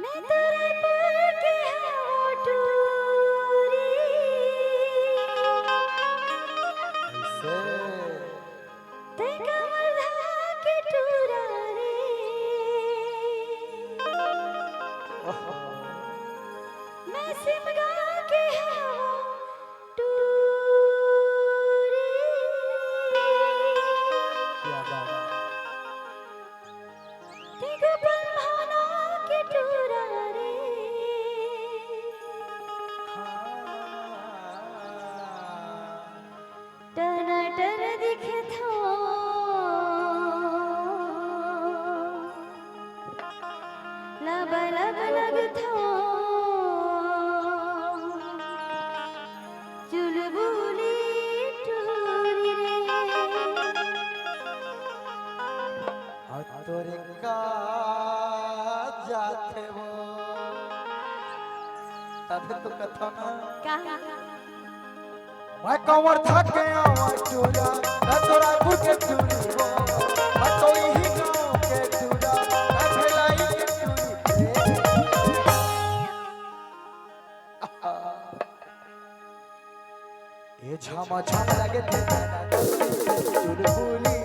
मैं तेरे पर के हूँ टूरी ऐसे ते कमल के टूरा रे मैं सिमगा के हूँ टूरी क्या बात ते गोपाल भावना के टूरा रे टनाटन दिखे थो लब लब लग थो चुलबुली टूरी रे तोरे का जाते वो तब तो कथा ना कहा मैं कमर थके आवाज चूड़ा मैं तोरा बुके चूड़ी वो मैं तो ही गाँव के चूड़ा मैं भलाई के चूड़ी ये छामा छाम लगे थे चुलबुली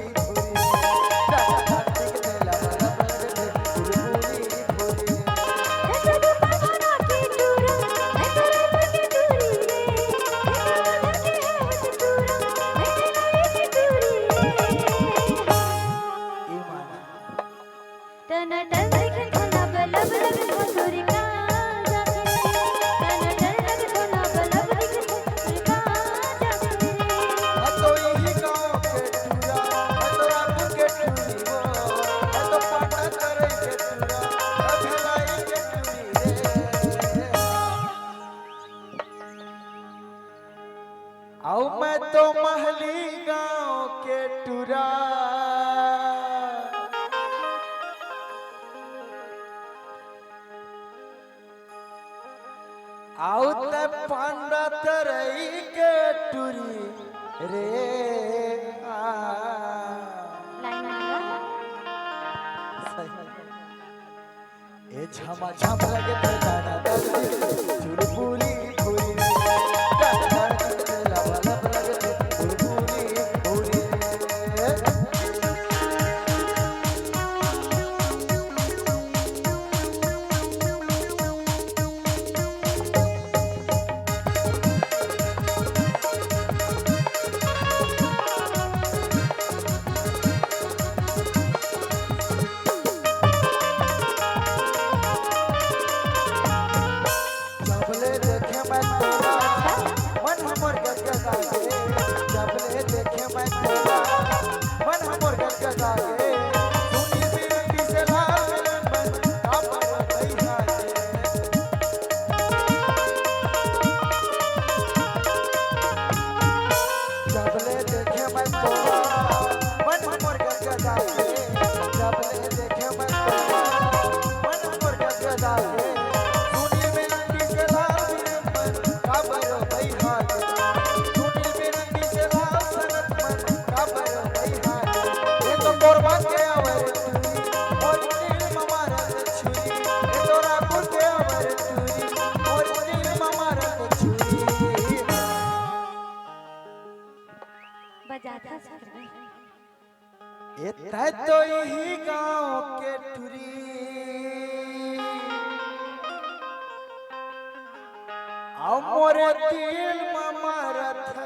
आओ मैं तो महली गांव के टुरा आओ ते पांडा तरई के टुरी रे लाइन ए झमा झम लगे तो गाना चुलबुली फुरी बजाता सर एता तो ही गांव के टुरी मोरे दिल मारत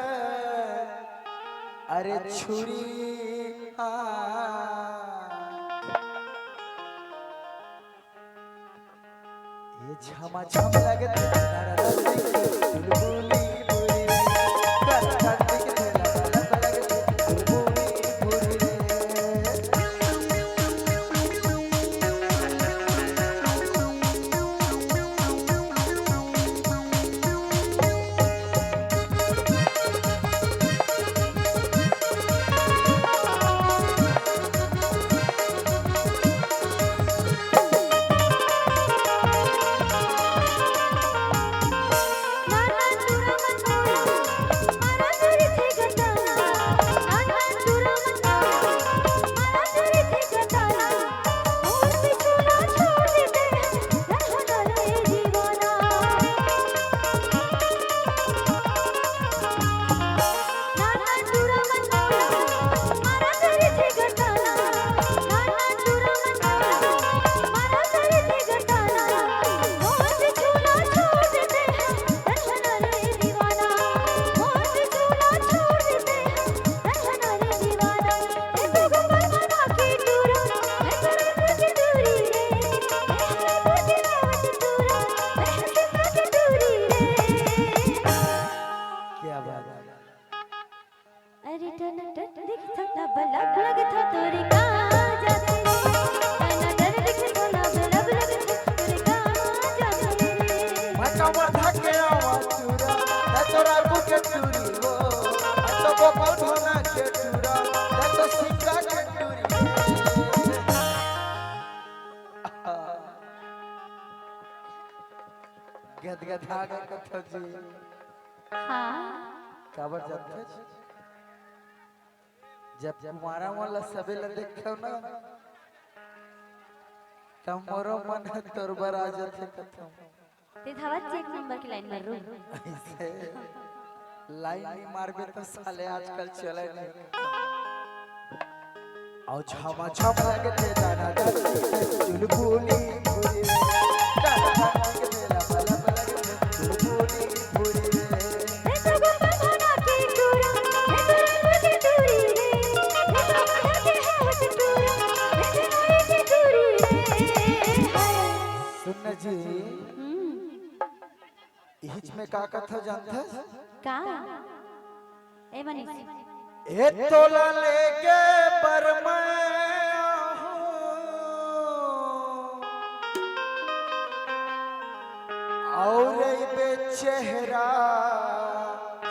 अरे छुरी ये झमा झम लगे चुलबुली गदगदा गए कथो जी हाँ काबर जानते छी? जब तुम्हारा वाला सबे ल देखो ना तब मोरो मन तोर बर आ जाते कथो ते धावत एक नंबर की लाइन मारू ऐसे लाइन नहीं मारबे तो साले आजकल चले नहीं आओ छामा छाम लगते दाना दादी चुलबुली भूरी रे दाना दादी के ला बला बला के चुलबुली भूरी रे मैं तो बना के टूरा मैं तो रंग के दूरी रे मैं तो बना के हाथ टूरा मैं तो नई के दूरी रे सुन जी इच में का कथा जानते का ए मनीष ए तोला लेके बरमाया और बे चेहरा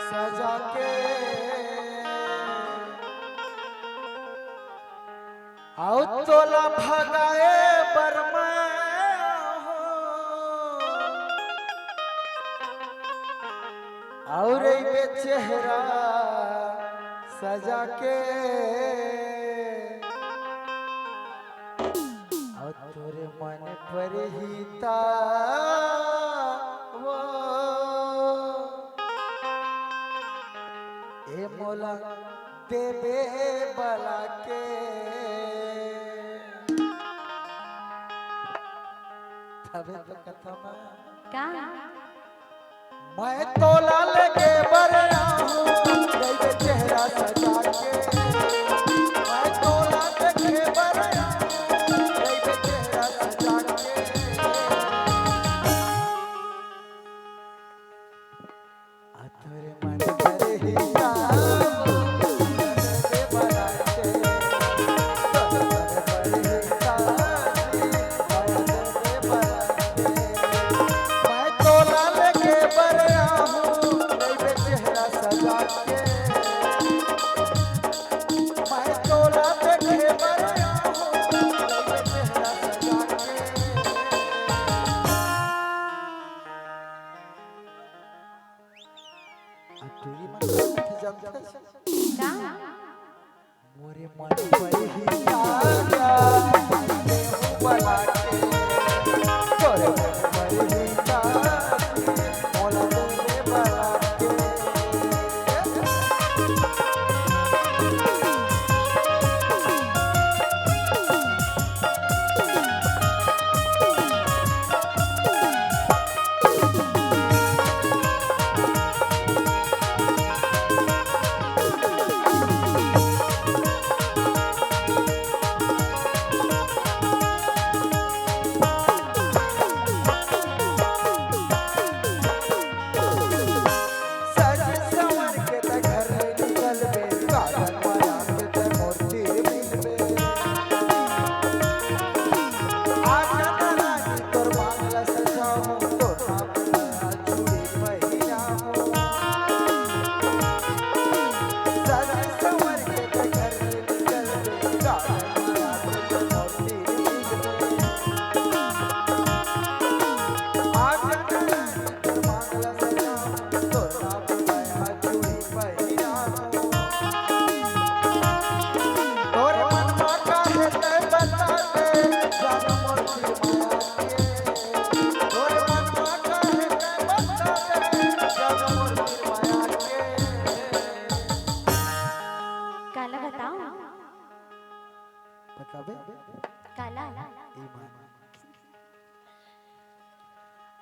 सजा के आओ तोला भगाए बरमाया और बे चेहरा सजा के और तोरे मन पर ही वो ए मोला देवे बला के तबे तो कथा का मैं तोला लगे बरया हूँ जैसे चेहरा सजा के मैं तोला लगे बरया हूँ जैसे चेहरा सजा के तेरे मन करे ही का मोरे मन पर ही आजा बला के तोरे मन पर ही आजा मोला दे बला के काला बताओ बताबे काला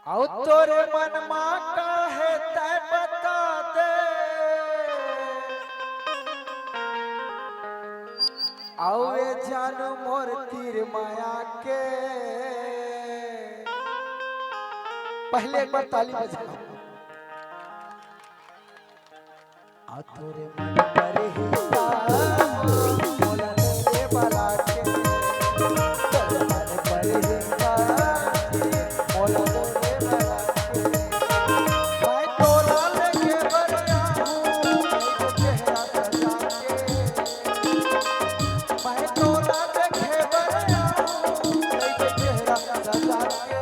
आओ तोरे मन मां का है तय बता दे आओ ए जान मोर तीर माया के पहले एक बार ताली बजाओ आओ तोरे मन पर ही मोला दे बला के तोरे मन पर ही मोला दे बला के मैं तोला लेके बरया हूँ चेहरा सजा के मैं तोला लेके बरया हूँ चेहरा सजा के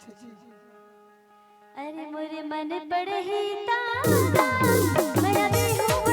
अच्छा जी अरे मोरे मन पड़ही तारा मैं अभी हूँ